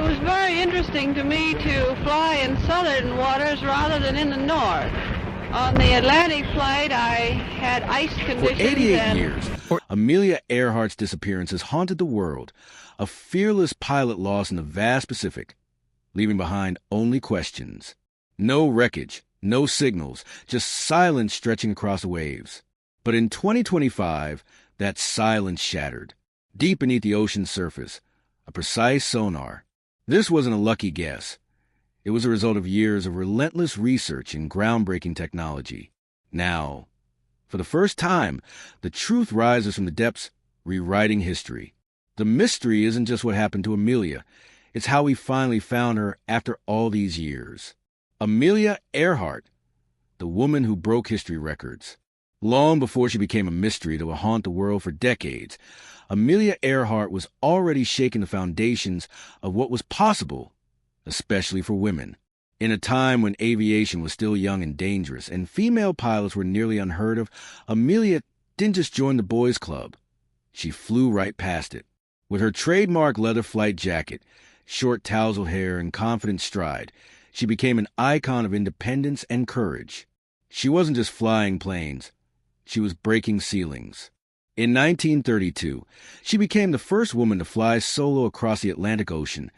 was very interesting to me to fly in southern waters rather than in the north. On the Atlantic flight, I had ice conditions. For 88 years, Amelia Earhart's disappearance has haunted the world. A fearless pilot lost in the vast Pacific, leaving behind only questions. No wreckage, no signals, just silence stretching across the waves. But in 2025, that silence shattered. Deep beneath the ocean's surface, a precise sonar. This wasn't a lucky guess. It was a result of years of relentless research and groundbreaking technology. Now, for the first time, the truth rises from the depths, rewriting history. The mystery isn't just what happened to Amelia. It's how we finally found her after all these years. Amelia Earhart, the woman who broke history records. Long before she became a mystery that will haunt the world for decades, Amelia Earhart was already shaking the foundations of what was possible, especially for women. In a time when aviation was still young and dangerous and female pilots were nearly unheard of, Amelia didn't just join the boys' club. She flew right past it. With her trademark leather flight jacket, short tousled hair, and confident stride, she became an icon of independence and courage. She wasn't just flying planes. She was breaking ceilings. In 1932, she became the first woman to fly solo across the Atlantic Ocean,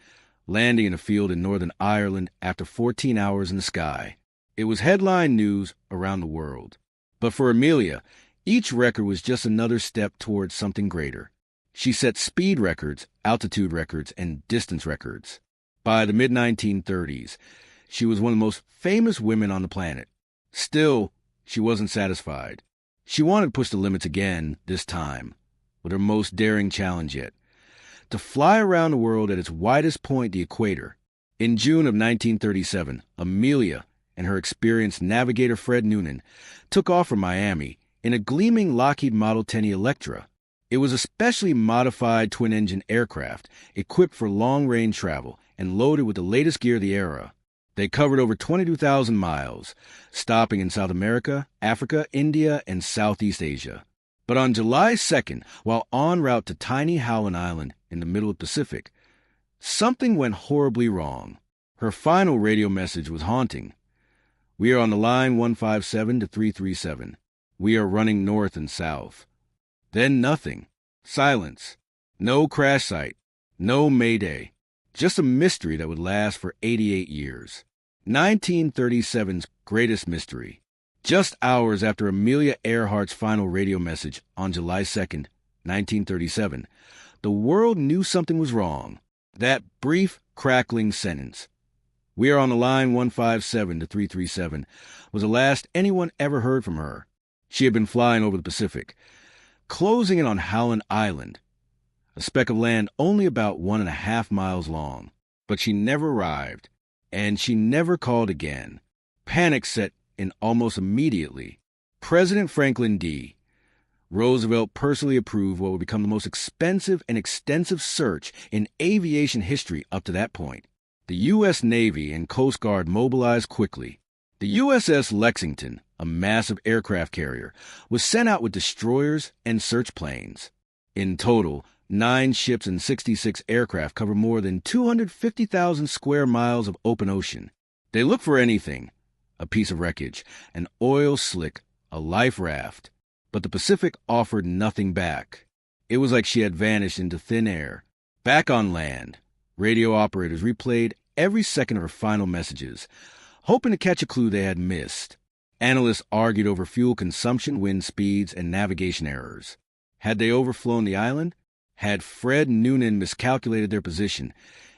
landing in a field in Northern Ireland after 14 hours in the sky. It was headline news around the world. But for Amelia, each record was just another step towards something greater. She set speed records, altitude records, and distance records. By the mid-1930s, she was one of the most famous women on the planet. Still, she wasn't satisfied. She wanted to push the limits again, this time, with her most daring challenge yet. To fly around the world at its widest point, the equator. In June of 1937, Amelia and her experienced navigator Fred Noonan took off from Miami in a gleaming Lockheed Model 10E Electra. It was a specially modified twin-engine aircraft equipped for long-range travel and loaded with the latest gear of the era. They covered over 22,000 miles, stopping in South America, Africa, India, and Southeast Asia. But on July 2nd, while en route to tiny Howland Island in the middle of the Pacific, something went horribly wrong. Her final radio message was haunting. "We are on the line 157 to 337. We are running north and south." Then nothing. Silence. No crash site. No mayday. Just a mystery that would last for 88 years. 1937's greatest mystery. Just hours after Amelia Earhart's final radio message on July 2nd, 1937, the world knew something was wrong. That brief, crackling sentence, "We are on the line 157 to 337, was the last anyone ever heard from her. She had been flying over the Pacific, closing in on Howland Island, a speck of land only about 1.5 miles long. But she never arrived, and she never called again. Panic set in almost immediately. President Franklin D. Roosevelt personally approved what would become the most expensive and extensive search in aviation history up to that point. The U.S. Navy and Coast Guard mobilized quickly. The USS Lexington, a massive aircraft carrier, was sent out with destroyers and search planes. In total, 9 ships and 66 aircraft cover more than 250,000 square miles of open ocean. They looked for anything: a piece of wreckage, an oil slick, a life raft. But the Pacific offered nothing back. It was like she had vanished into thin air. Back on land, radio operators replayed every second of her final messages, hoping to catch a clue they had missed. Analysts argued over fuel consumption, wind speeds, and navigation errors. Had they overflown the island? Had Fred Noonan miscalculated their position,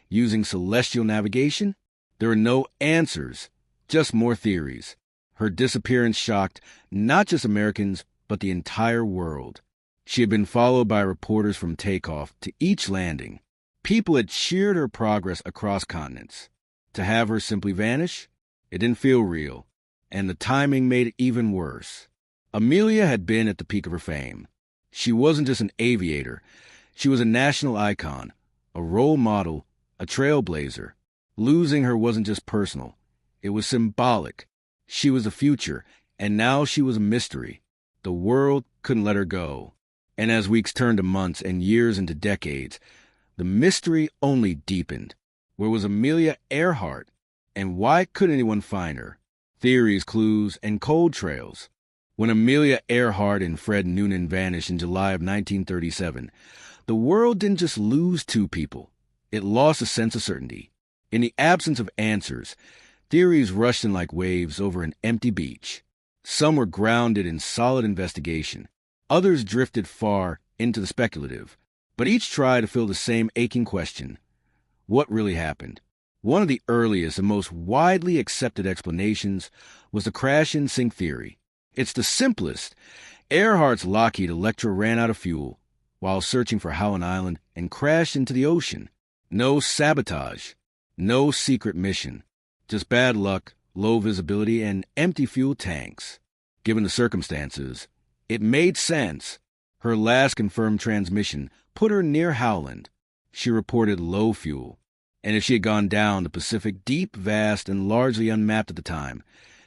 using celestial navigation? There were no answers, just more theories. Her disappearance shocked not just Americans, but the entire world. She had been followed by reporters from takeoff to each landing. People had cheered her progress across continents. To have her simply vanish? It didn't feel real, and the timing made it even worse. Amelia had been at the peak of her fame. She wasn't just an aviator. She was a national icon, a role model, a trailblazer. Losing her wasn't just personal. It was symbolic. She was the future, and now she was a mystery. The world couldn't let her go. And as weeks turned to months and years into decades, the mystery only deepened. Where was Amelia Earhart? And why couldn't anyone find her? Theories, clues, and cold trails. When Amelia Earhart and Fred Noonan vanished in July of 1937, the world didn't just lose two people. It lost a sense of certainty. In the absence of answers, theories rushed in like waves over an empty beach. Some were grounded in solid investigation. Others drifted far into the speculative. But each tried to fill the same aching question. What really happened? One of the earliest and most widely accepted explanations was the crash-and-sink theory. It's the simplest. Earhart's Lockheed Electra ran out of fuel while searching for Howland Island and crashed into the ocean. No sabotage. No secret mission. Just bad luck, low visibility, and empty fuel tanks. Given the circumstances, it made sense. Her last confirmed transmission put her near Howland. She reported low fuel. And if she had gone down the Pacific, deep, vast, and largely unmapped at the time,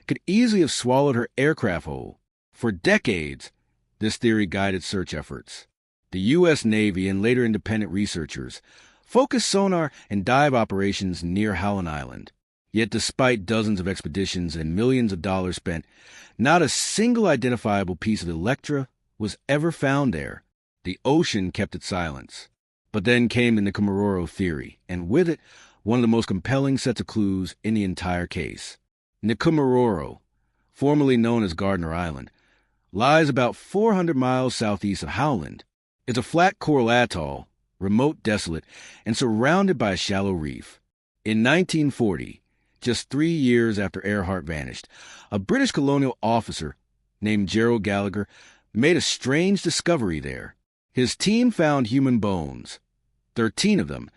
could easily have swallowed her aircraft whole. For decades, this theory guided search efforts. The U.S. Navy and later independent researchers focused sonar and dive operations near Howland Island. Yet despite dozens of expeditions and millions of dollars spent, not a single identifiable piece of Electra was ever found there. The ocean kept its silence. But then came the Nikumaroro theory, and with it, one of the most compelling sets of clues in the entire case. Nikumaroro, formerly known as Gardner Island, lies about 400 miles southeast of Howland. It's a flat coral atoll, remote, desolate, and surrounded by a shallow reef. In 1940, just 3 years after Earhart vanished, a British colonial officer named Gerald Gallagher made a strange discovery there. His team found human bones, 13 of them,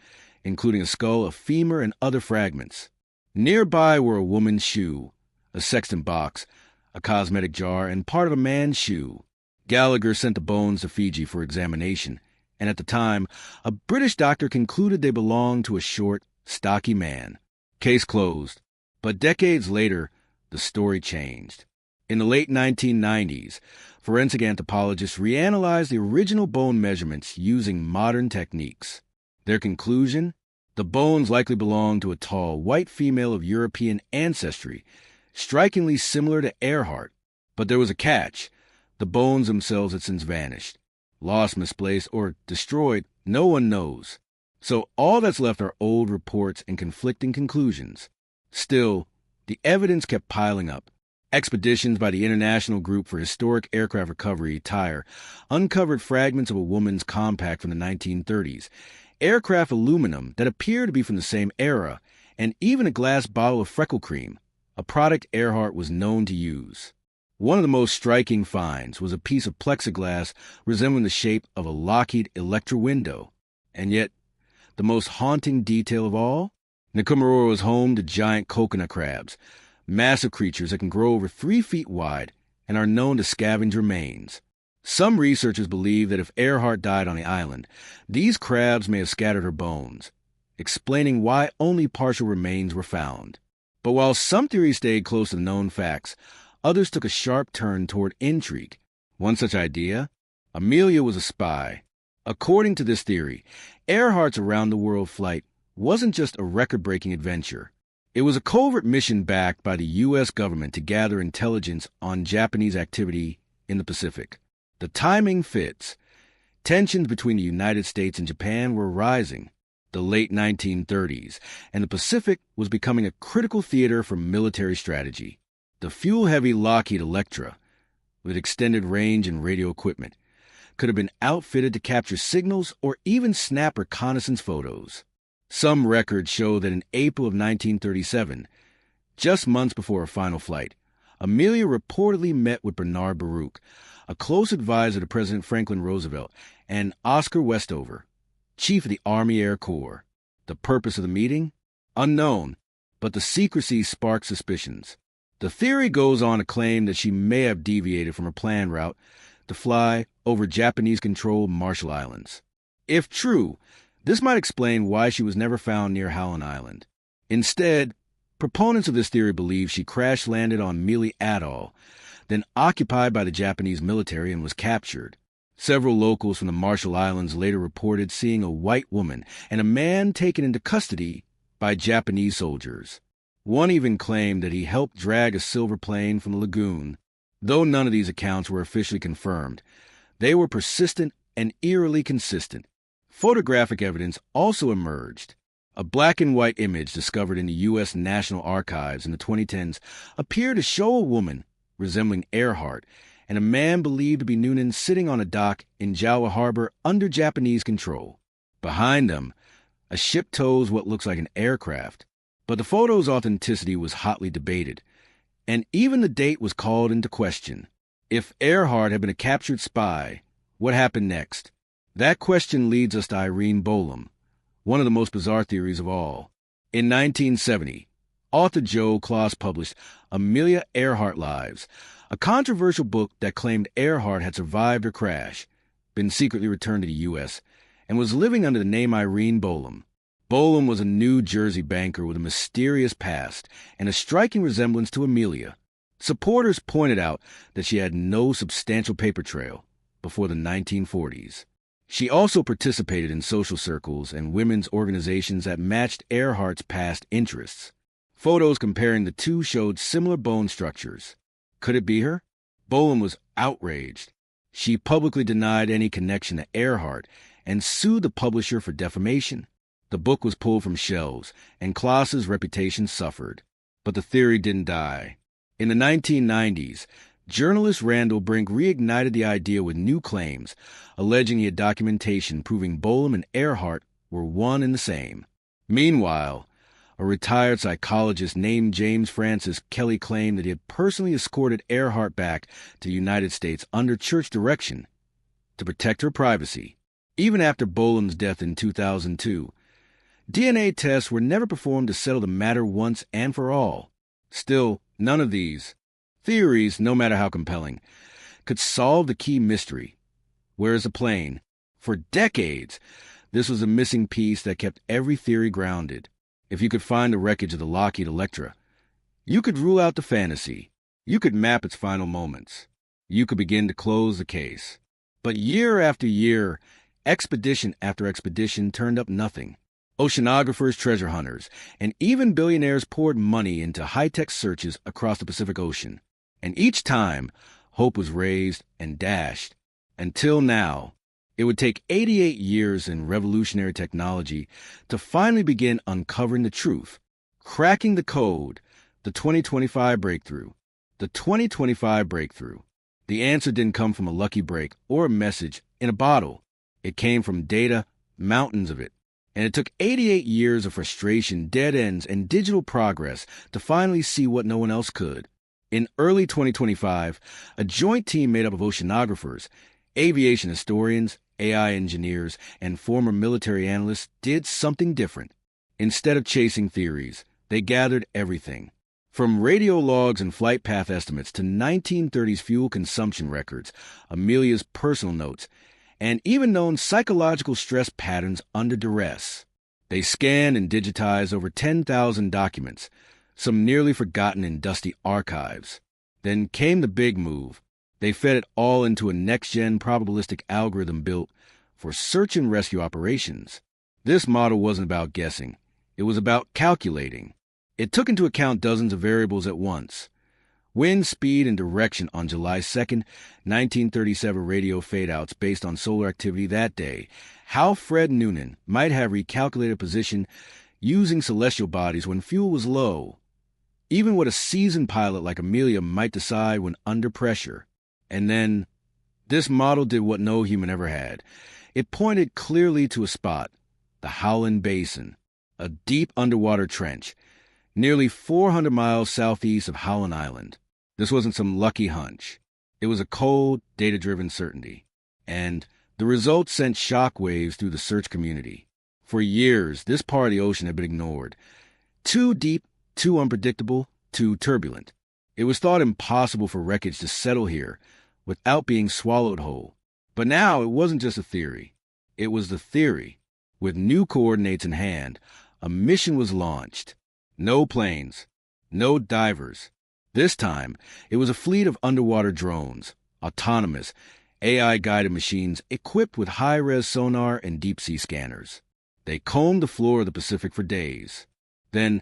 including a skull, a femur, and other fragments. Nearby were a woman's shoe, a sextant box, a cosmetic jar, and part of a man's shoe. Gallagher sent the bones to Fiji for examination, and at the time, a British doctor concluded they belonged to a short, stocky man. Case closed. But decades later, the story changed. In the late 1990s, forensic anthropologists reanalyzed the original bone measurements using modern techniques. Their conclusion? The bones likely belonged to a tall, white female of European ancestry, strikingly similar to Earhart. But there was a catch. The bones themselves had since vanished. Lost, misplaced, or destroyed, no one knows. So all that's left are old reports and conflicting conclusions. Still, the evidence kept piling up. Expeditions by the International Group for Historic Aircraft Recovery, TIRE, uncovered fragments of a woman's compact from the 1930s, aircraft aluminum that appeared to be from the same era, and even a glass bottle of freckle cream, a product Earhart was known to use. One of the most striking finds was a piece of plexiglass resembling the shape of a Lockheed Electra window. And yet, the most haunting detail of all? Nikumaroro is home to giant coconut crabs, massive creatures that can grow over 3 feet wide and are known to scavenge remains. Some researchers believe that if Earhart died on the island, these crabs may have scattered her bones, explaining why only partial remains were found. But while some theories stayed close to the known facts, others took a sharp turn toward intrigue. One such idea? Amelia was a spy. According to this theory, Earhart's around-the-world flight wasn't just a record-breaking adventure. It was a covert mission backed by the U.S. government to gather intelligence on Japanese activity in the Pacific. The timing fits. Tensions between the United States and Japan were rising. The late 1930s, and the Pacific was becoming a critical theater for military strategy. The fuel-heavy Lockheed Electra, with extended range and radio equipment, could have been outfitted to capture signals or even snap reconnaissance photos. Some records show that in April of 1937, just months before her final flight, Amelia reportedly met with Bernard Baruch, a close advisor to President Franklin Roosevelt, and Oscar Westover, chief of the Army Air Corps. The purpose of the meeting? Unknown, but the secrecy sparked suspicions. The theory goes on to claim that she may have deviated from her planned route to fly over Japanese-controlled Marshall Islands. If true, this might explain why she was never found near Howland Island. Instead, proponents of this theory believe she crash-landed on Mealy Atoll, then occupied by the Japanese military and was captured. Several locals from the Marshall Islands later reported seeing a white woman and a man taken into custody by Japanese soldiers. One even claimed that he helped drag a silver plane from the lagoon. Though none of these accounts were officially confirmed, they were persistent and eerily consistent. Photographic evidence also emerged. A black and white image discovered in the U.S. National Archives in the 2010s appeared to show a woman resembling Earhart and a man believed to be Noonan sitting on a dock in Jawa Harbor under Japanese control. Behind them, a ship tows what looks like an aircraft. But the photo's authenticity was hotly debated, and even the date was called into question. If Earhart had been a captured spy, what happened next? That question leads us to Irene Bolam, one of the most bizarre theories of all. In 1970, author Joe Kloss published Amelia Earhart Lives, a controversial book that claimed Earhart had survived her crash, been secretly returned to the U.S., and was living under the name Irene Bolam. Bolam was a New Jersey banker with a mysterious past and a striking resemblance to Amelia. Supporters pointed out that she had no substantial paper trail before the 1940s. She also participated in social circles and women's organizations that matched Earhart's past interests. Photos comparing the two showed similar bone structures. Could it be her? Bolam was outraged. She publicly denied any connection to Earhart and sued the publisher for defamation. The book was pulled from shelves, and Kloss's reputation suffered. But the theory didn't die. In the 1990s, journalist Randall Brink reignited the idea with new claims, alleging he had documentation proving Bolam and Earhart were one and the same. Meanwhile, a retired psychologist named James Francis Kelly claimed that he had personally escorted Earhart back to the United States under church direction to protect her privacy. Even after Bolam's death in 2002, DNA tests were never performed to settle the matter once and for all. Still, none of these theories, no matter how compelling, could solve the key mystery. Where is the plane? For decades, this was a missing piece that kept every theory grounded. If you could find the wreckage of the Lockheed Electra, you could rule out the fantasy. You could map its final moments. You could begin to close the case. But year after year, expedition after expedition turned up nothing. Oceanographers, treasure hunters, and even billionaires poured money into high-tech searches across the Pacific Ocean. And each time, hope was raised and dashed. Until now, it would take 88 years in revolutionary technology to finally begin uncovering the truth, cracking the code, the 2025 breakthrough. The 2025 breakthrough. The answer didn't come from a lucky break or a message in a bottle. It came from data, mountains of it. And it took 88 years of frustration, dead ends, and digital progress to finally see what no one else could. In early 2025, a joint team made up of oceanographers, aviation historians, AI engineers, and former military analysts did something different. Instead of chasing theories, they gathered everything. From radio logs and flight path estimates to 1930s fuel consumption records, Amelia's personal notes, and even known psychological stress patterns under duress. They scanned and digitized over 10,000 documents, some nearly forgotten in dusty archives. Then came the big move. They fed it all into a next-gen probabilistic algorithm built for search and rescue operations. This model wasn't about guessing. It was about calculating. It took into account dozens of variables at once. Wind, speed, and direction on July 2nd, 1937 radio fadeouts based on solar activity that day. How Fred Noonan might have recalculated position using celestial bodies when fuel was low. Even what a seasoned pilot like Amelia might decide when under pressure. And then, this model did what no human ever had. It pointed clearly to a spot, the Howland Basin, a deep underwater trench, nearly 400 miles southeast of Howland Island. This wasn't some lucky hunch. It was a cold, data-driven certainty. And the results sent shockwaves through the search community. For years, this part of the ocean had been ignored. Too deep, too unpredictable, too turbulent. It was thought impossible for wreckage to settle here without being swallowed whole. But now it wasn't just a theory. It was the theory. With new coordinates in hand, a mission was launched. No planes, no divers. This time, it was a fleet of underwater drones, autonomous, AI-guided machines equipped with high-res sonar and deep-sea scanners. They combed the floor of the Pacific for days. Then,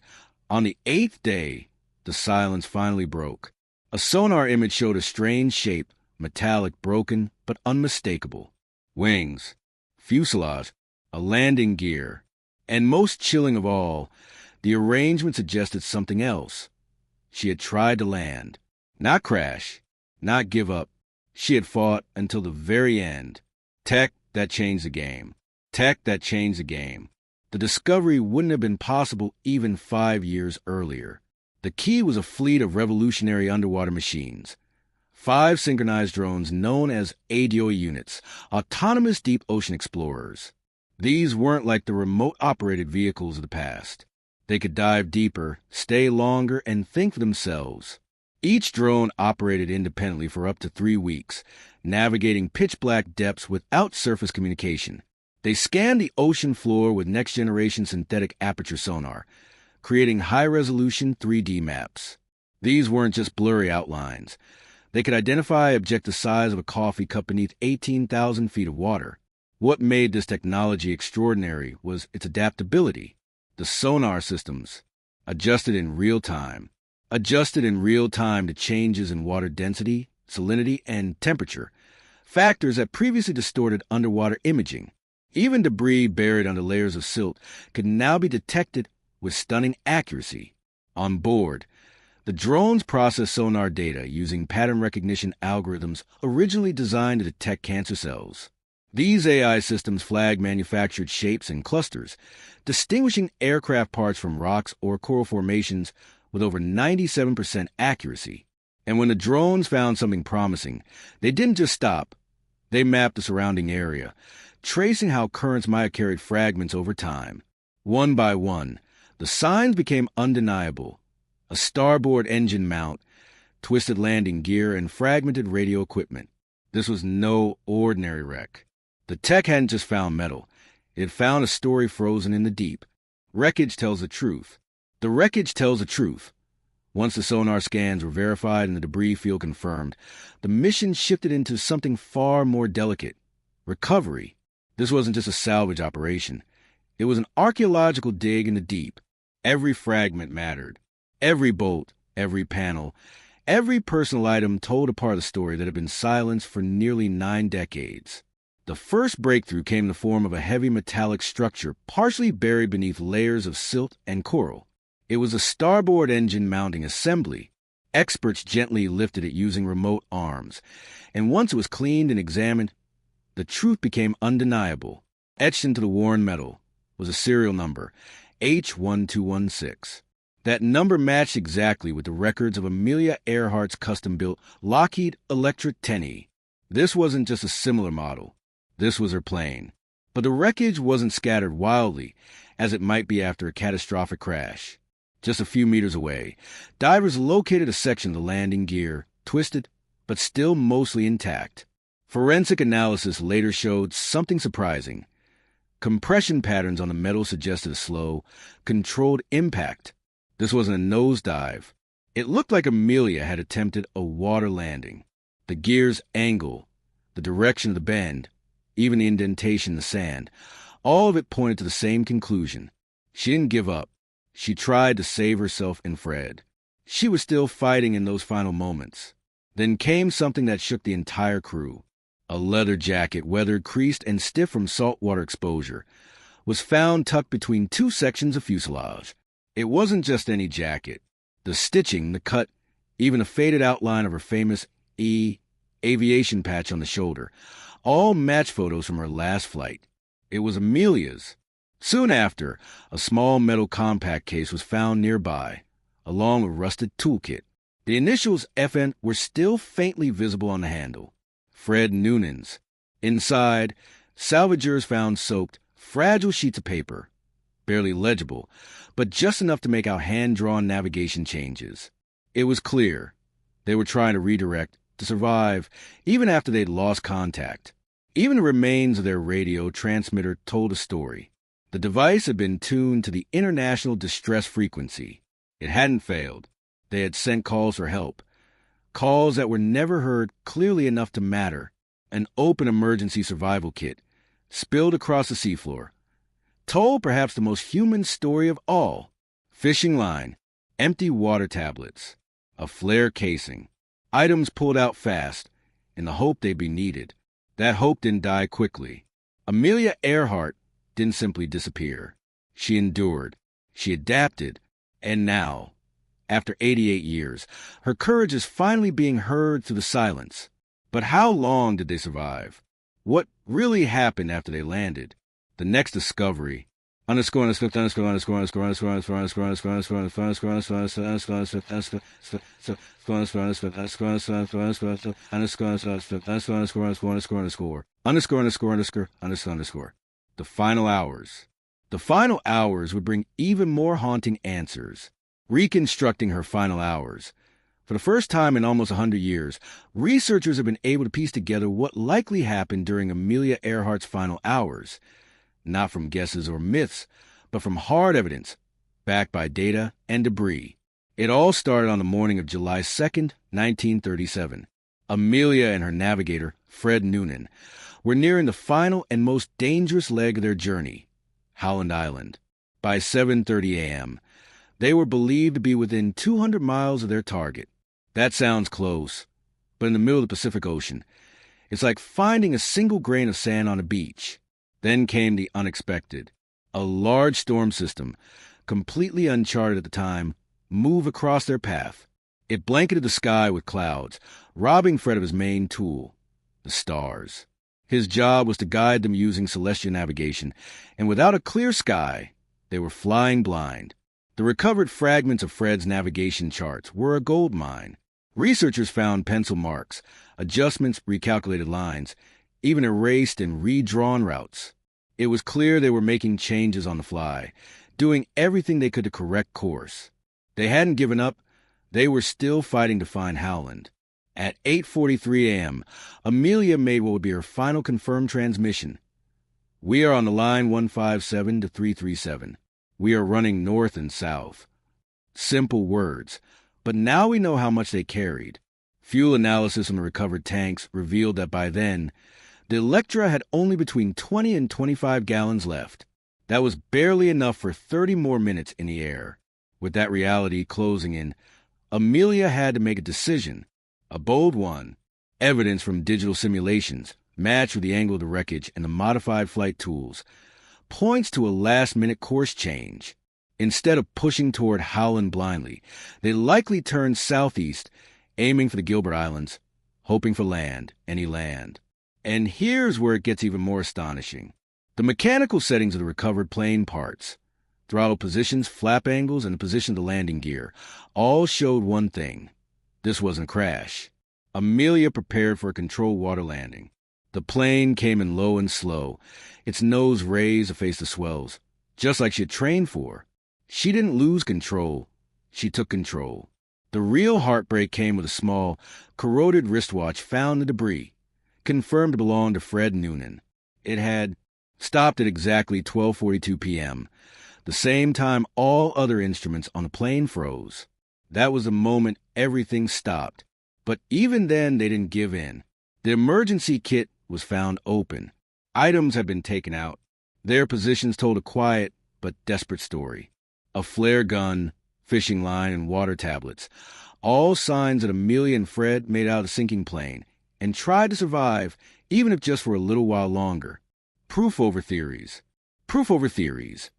on the 8th day, the silence finally broke. A sonar image showed a strange shape, metallic, broken, but unmistakable. Wings, fuselage, a landing gear, and most chilling of all, the arrangement suggested something else. She had tried to land, not crash, not give up. She had fought until the very end. Tech that changed the game. Tech that changed the game. The discovery wouldn't have been possible even 5 years earlier. The key was a fleet of revolutionary underwater machines. 5 synchronized drones known as ADO units, autonomous deep ocean explorers. These weren't like the remote-operated vehicles of the past. They could dive deeper, stay longer, and think for themselves. Each drone operated independently for up to 3 weeks, navigating pitch-black depths without surface communication. They scanned the ocean floor with next-generation synthetic aperture sonar, creating high-resolution 3D maps. These weren't just blurry outlines. They could identify objects the size of a coffee cup beneath 18,000 feet of water. What made this technology extraordinary was its adaptability. The sonar systems, adjusted in real time to changes in water density, salinity, and temperature, factors that previously distorted underwater imaging. Even debris buried under layers of silt could now be detected with stunning accuracy. On board, the drones process sonar data using pattern recognition algorithms originally designed to detect cancer cells. These AI systems flag manufactured shapes and clusters, distinguishing aircraft parts from rocks or coral formations with over 97% accuracy. And when the drones found something promising, they didn't just stop. They mapped the surrounding area, tracing how currents might have carried fragments over time. One by one, the signs became undeniable. A starboard engine mount, twisted landing gear, and fragmented radio equipment. This was no ordinary wreck. The tech hadn't just found metal. It had found a story frozen in the deep. Wreckage tells the truth. The wreckage tells the truth. Once the sonar scans were verified and the debris field confirmed, the mission shifted into something far more delicate. Recovery. This wasn't just a salvage operation. It was an archaeological dig in the deep. Every fragment mattered. Every bolt, every panel, every personal item told a part of the story that had been silenced for nearly 9 decades. The first breakthrough came in the form of a heavy metallic structure partially buried beneath layers of silt and coral. It was a starboard engine mounting assembly. Experts gently lifted it using remote arms, and once it was cleaned and examined, the truth became undeniable. Etched into the worn metal was a serial number, H1216. That number matched exactly with the records of Amelia Earhart's custom-built Lockheed Electra 10E. This wasn't just a similar model. This was her plane. But the wreckage wasn't scattered wildly, as it might be after a catastrophic crash. Just a few meters away, divers located a section of the landing gear, twisted, but still mostly intact. Forensic analysis later showed something surprising. Compression patterns on the metal suggested a slow, controlled impact. This wasn't a nosedive. It looked like Amelia had attempted a water landing. The gear's angle, the direction of the bend, even the indentation in the sand, all of it pointed to the same conclusion. She didn't give up. She tried to save herself and Fred. She was still fighting in those final moments. Then came something that shook the entire crew. A leather jacket, weathered, creased, and stiff from saltwater exposure, was found tucked between 2 sections of fuselage. It wasn't just any jacket. The stitching, the cut, even a faded outline of her famous aviation patch on the shoulder, all matched photos from her last flight. It was Amelia's. Soon after, a small metal compact case was found nearby, along with a rusted toolkit. The initials FN were still faintly visible on the handle. Fred Noonan's. Inside, salvagers found soaked, fragile sheets of paper, barely legible, but just enough to make out hand-drawn navigation changes. It was clear they were trying to redirect, to survive, even after they'd lost contact. Even the remains of their radio transmitter told a story. The device had been tuned to the international distress frequency. It hadn't failed. They had sent calls for help. Calls that were never heard clearly enough to matter. An open emergency survival kit, spilled across the seafloor, told perhaps the most human story of all. fishing line, empty water tablets, a flare casing, items pulled out fast in the hope they'd be needed. That hope didn't die quickly. Amelia Earhart didn't simply disappear. She endured. She adapted. And now, after 88 years, her courage is finally being heard through the silence. But how long did they survive? What really happened after they landed? The next discovery. The final hours. The final hours would bring even more haunting answers. Reconstructing her final hours. For the first time in almost 100 years, researchers have been able to piece together what likely happened during Amelia Earhart's final hours. Not from guesses or myths, but from hard evidence, backed by data and debris. It all started on the morning of July 2nd, 1937. Amelia and her navigator, Fred Noonan, were nearing the final and most dangerous leg of their journey, Howland Island. By 7:30 a.m., they were believed to be within 200 miles of their target. That sounds close, but in the middle of the Pacific Ocean, it's like finding a single grain of sand on a beach. Then came the unexpected. A large storm system, completely uncharted at the time, moved across their path. It blanketed the sky with clouds, robbing Fred of his main tool, the stars. His job was to guide them using celestial navigation, and without a clear sky, they were flying blind. The recovered fragments of Fred's navigation charts were a gold mine. Researchers found pencil marks, adjustments, recalculated lines, even erased and redrawn routes. It was clear they were making changes on the fly, doing everything they could to correct course. They hadn't given up. They were still fighting to find Howland. At 8:43 a.m., Amelia made what would be her final confirmed transmission. "We are on the line 157 to 337. We are running north and south." Simple words, but now we know how much they carried. Fuel analysis on the recovered tanks revealed that by then, the Electra had only between 20 and 25 gallons left. That was barely enough for 30 more minutes in the air. With that reality closing in, Amelia had to make a decision, a bold one. Evidence from digital simulations, matched with the angle of the wreckage and the modified flight tools, points to a last-minute course change. Instead of pushing toward Howland blindly, they likely turned southeast, aiming for the Gilbert Islands, hoping for land, any land. And here's where it gets even more astonishing. The mechanical settings of the recovered plane parts, throttle positions, flap angles, and the position of the landing gear, all showed one thing. This wasn't a crash. Amelia prepared for a controlled water landing. The plane came in low and slow, its nose raised to face the swells, just like she had trained for. She didn't lose control. She took control. The real heartbreak came with a small, corroded wristwatch found in the debris, confirmed to belong to Fred Noonan. It had stopped at exactly 12:42 p.m., the same time all other instruments on the plane froze. That was the moment everything stopped. But even then, they didn't give in. The emergency kit was found open. Items had been taken out. Their positions told a quiet but desperate story. A flare gun, fishing line, and water tablets, all signs that Amelia and Fred made out of the sinking plane and tried to survive, even if just for a little while longer. Proof over theories. Proof over theories.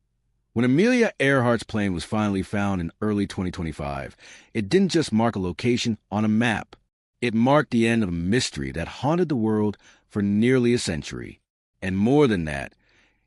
When Amelia Earhart's plane was finally found in early 2025, it didn't just mark a location on a map. It marked the end of a mystery that haunted the world for nearly a century. And more than that,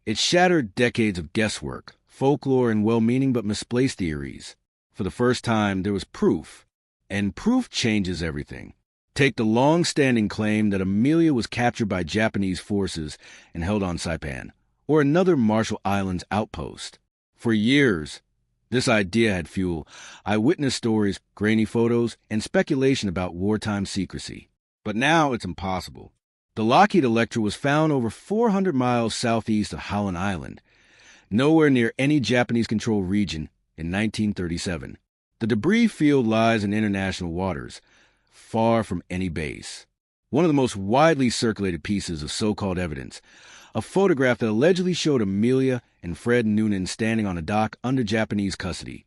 it shattered decades of guesswork, folklore, and well-meaning but misplaced theories. For the first time, there was proof. And proof changes everything. Take the long-standing claim that Amelia was captured by Japanese forces and held on Saipan, or another Marshall Islands outpost. For years, this idea had fueled eyewitness stories, grainy photos, and speculation about wartime secrecy. But now it's impossible. The Lockheed Electra was found over 400 miles southeast of Howland Island, nowhere near any Japanese-controlled region in 1937. The debris field lies in international waters, far from any base. One of the most widely circulated pieces of so-called evidence, a photograph that allegedly showed Amelia and Fred Noonan standing on a dock under Japanese custody.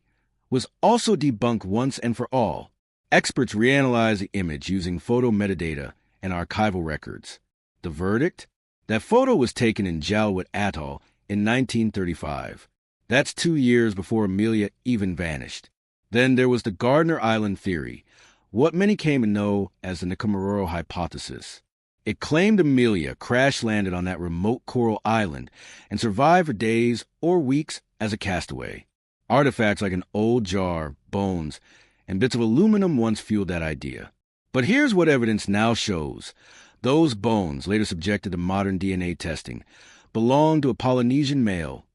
was also debunked once and for all. Experts reanalyzed the image using photo metadata and archival records. The verdict? That photo was taken in Jalwit Atoll in 1935. That's 2 years before Amelia even vanished. Then there was the Gardner Island theory, what many came to know as the Nkamororo hypothesis. It claimed Amelia crash-landed on that remote coral island and survived for days or weeks as a castaway. Artifacts like an old jar, bones, and bits of aluminum once fueled that idea. But here's what evidence now shows. Those bones, later subjected to modern DNA testing, belonged to a Polynesian male,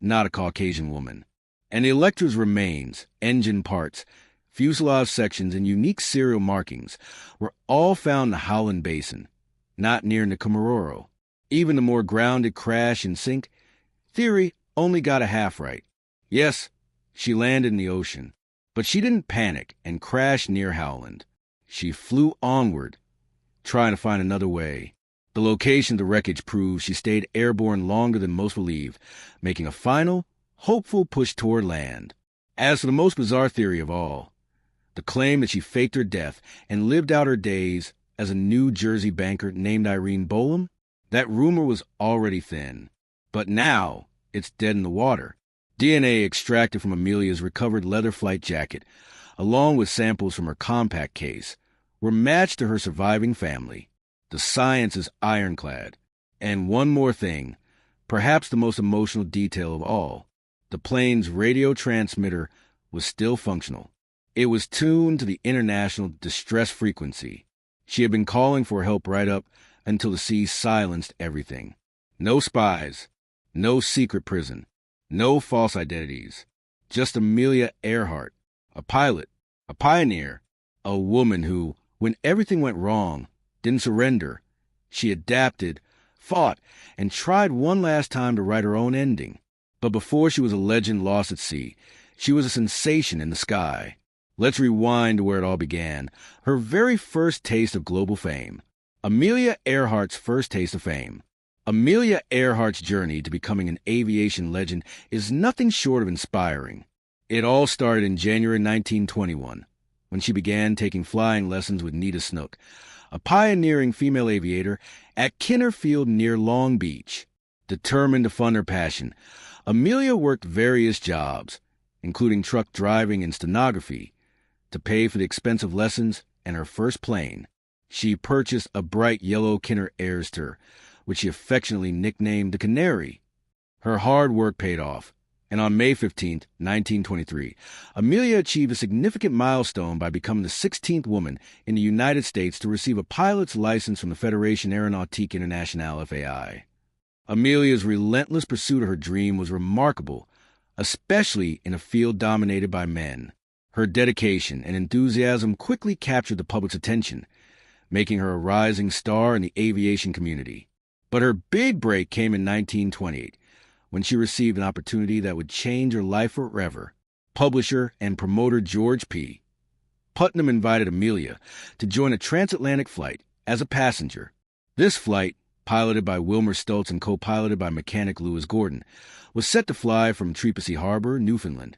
not a Caucasian woman. And the Electra's remains, engine parts, fuselage sections, and unique serial markings were all found in the Howland Basin, not near Nkamororo. Even the more grounded crash and sink theory only got a half right. Yes, she landed in the ocean, but she didn't panic and crash near Howland. She flew onward, trying to find another way. The location of the wreckage proves she stayed airborne longer than most believed, making a final, hopeful push toward land. As for the most bizarre theory of all, the claim that she faked her death and lived out her days as a New Jersey banker named Irene Bolam, that rumor was already thin. But now it's dead in the water. DNA extracted from Amelia's recovered leather flight jacket, along with samples from her compact case, were matched to her surviving family. The science is ironclad. And one more thing, perhaps the most emotional detail of all. The plane's radio transmitter was still functional. It was tuned to the international distress frequency. She had been calling for help right up until the sea silenced everything. No spies, no secret prison, no false identities. Just Amelia Earhart, a pilot, a pioneer, a woman who, when everything went wrong, didn't surrender. She adapted, fought, and tried one last time to write her own ending. But before she was a legend lost at sea, she was a sensation in the sky. Let's rewind to where it all began, her very first taste of global fame. Amelia Earhart's first taste of fame. Amelia Earhart's journey to becoming an aviation legend is nothing short of inspiring. It all started in January 1921, when she began taking flying lessons with Nita Snook, a pioneering female aviator at Kinner Field near Long Beach. Determined to fund her passion, Amelia worked various jobs, including truck driving and stenography, to pay for the expensive lessons and her first plane. She purchased a bright yellow Kinner Airster, which she affectionately nicknamed the Canary. Her hard work paid off, and on May 15, 1923, Amelia achieved a significant milestone by becoming the 16th woman in the United States to receive a pilot's license from the Fédération Aéronautique Internationale (FAI). Amelia's relentless pursuit of her dream was remarkable, especially in a field dominated by men. Her dedication and enthusiasm quickly captured the public's attention, making her a rising star in the aviation community. But her big break came in 1928, when she received an opportunity that would change her life forever. Publisher and promoter George P. Putnam invited Amelia to join a transatlantic flight as a passenger. This flight, piloted by Wilmer Stoltz and co-piloted by mechanic Lewis Gordon, was set to fly from Trepassey Harbor, Newfoundland,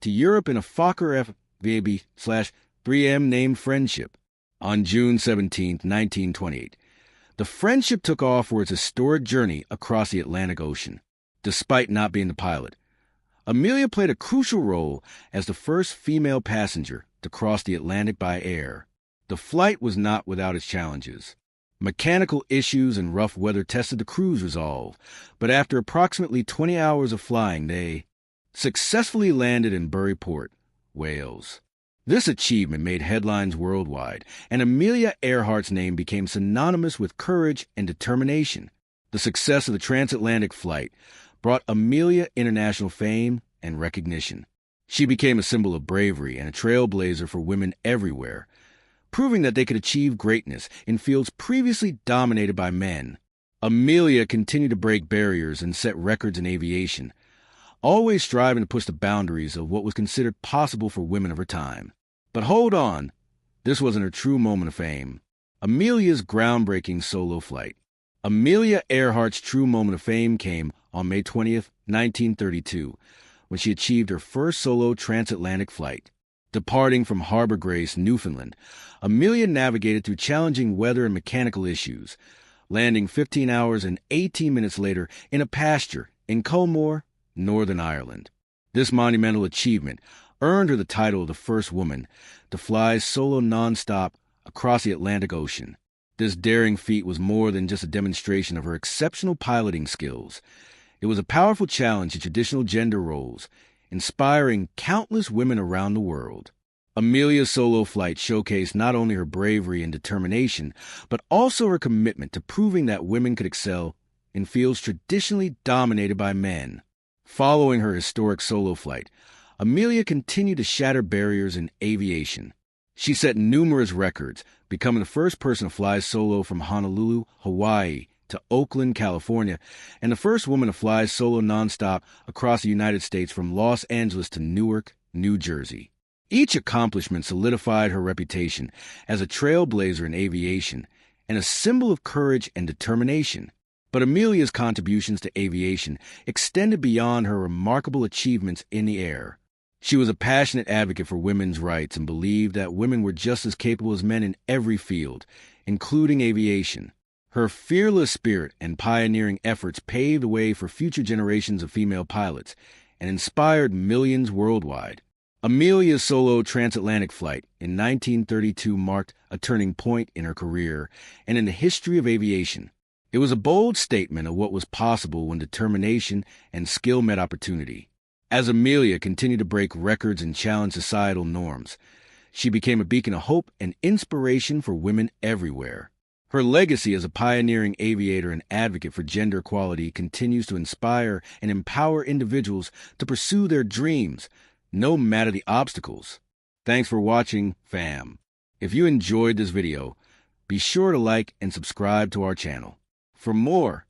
to Europe in a Fokker F/3M named Friendship. On June 17, 1928, the Friendship took off for its historic journey across the Atlantic Ocean. Despite not being the pilot, Amelia played a crucial role as the first female passenger to cross the Atlantic by air. The flight was not without its challenges. Mechanical issues and rough weather tested the crew's resolve, but after approximately 20 hours of flying, they successfully landed in Bury Port, Wales. This achievement made headlines worldwide, and Amelia Earhart's name became synonymous with courage and determination. The success of the transatlantic flight brought Amelia international fame and recognition. She became a symbol of bravery and a trailblazer for women everywhere, proving that they could achieve greatness in fields previously dominated by men. Amelia continued to break barriers and set records in aviation, always striving to push the boundaries of what was considered possible for women of her time. But hold on, this wasn't her true moment of fame. Amelia's groundbreaking solo flight. Amelia Earhart's true moment of fame came on May 20th, 1932, when she achieved her first solo transatlantic flight. Departing from Harbor Grace, Newfoundland, Amelia navigated through challenging weather and mechanical issues, landing 15 hours and 18 minutes later in a pasture in Culmore, Northern Ireland. This monumental achievement earned her the title of the first woman to fly solo nonstop across the Atlantic Ocean. This daring feat was more than just a demonstration of her exceptional piloting skills. It was a powerful challenge to traditional gender roles, inspiring countless women around the world. Amelia's solo flight showcased not only her bravery and determination, but also her commitment to proving that women could excel in fields traditionally dominated by men. Following her historic solo flight, Amelia continued to shatter barriers in aviation. She set numerous records, becoming the first person to fly solo from Honolulu, Hawaii, to Oakland, California, and the first woman to fly solo nonstop across the United States from Los Angeles to Newark, New Jersey. Each accomplishment solidified her reputation as a trailblazer in aviation and a symbol of courage and determination. But Amelia's contributions to aviation extended beyond her remarkable achievements in the air. She was a passionate advocate for women's rights and believed that women were just as capable as men in every field, including aviation. Her fearless spirit and pioneering efforts paved the way for future generations of female pilots and inspired millions worldwide. Amelia's solo transatlantic flight in 1932 marked a turning point in her career and in the history of aviation. It was a bold statement of what was possible when determination and skill met opportunity. As Amelia continued to break records and challenge societal norms, she became a beacon of hope and inspiration for women everywhere. Her legacy as a pioneering aviator and advocate for gender equality continues to inspire and empower individuals to pursue their dreams, no matter the obstacles. Thanks for watching, fam. If you enjoyed this video, be sure to like and subscribe to our channel. For more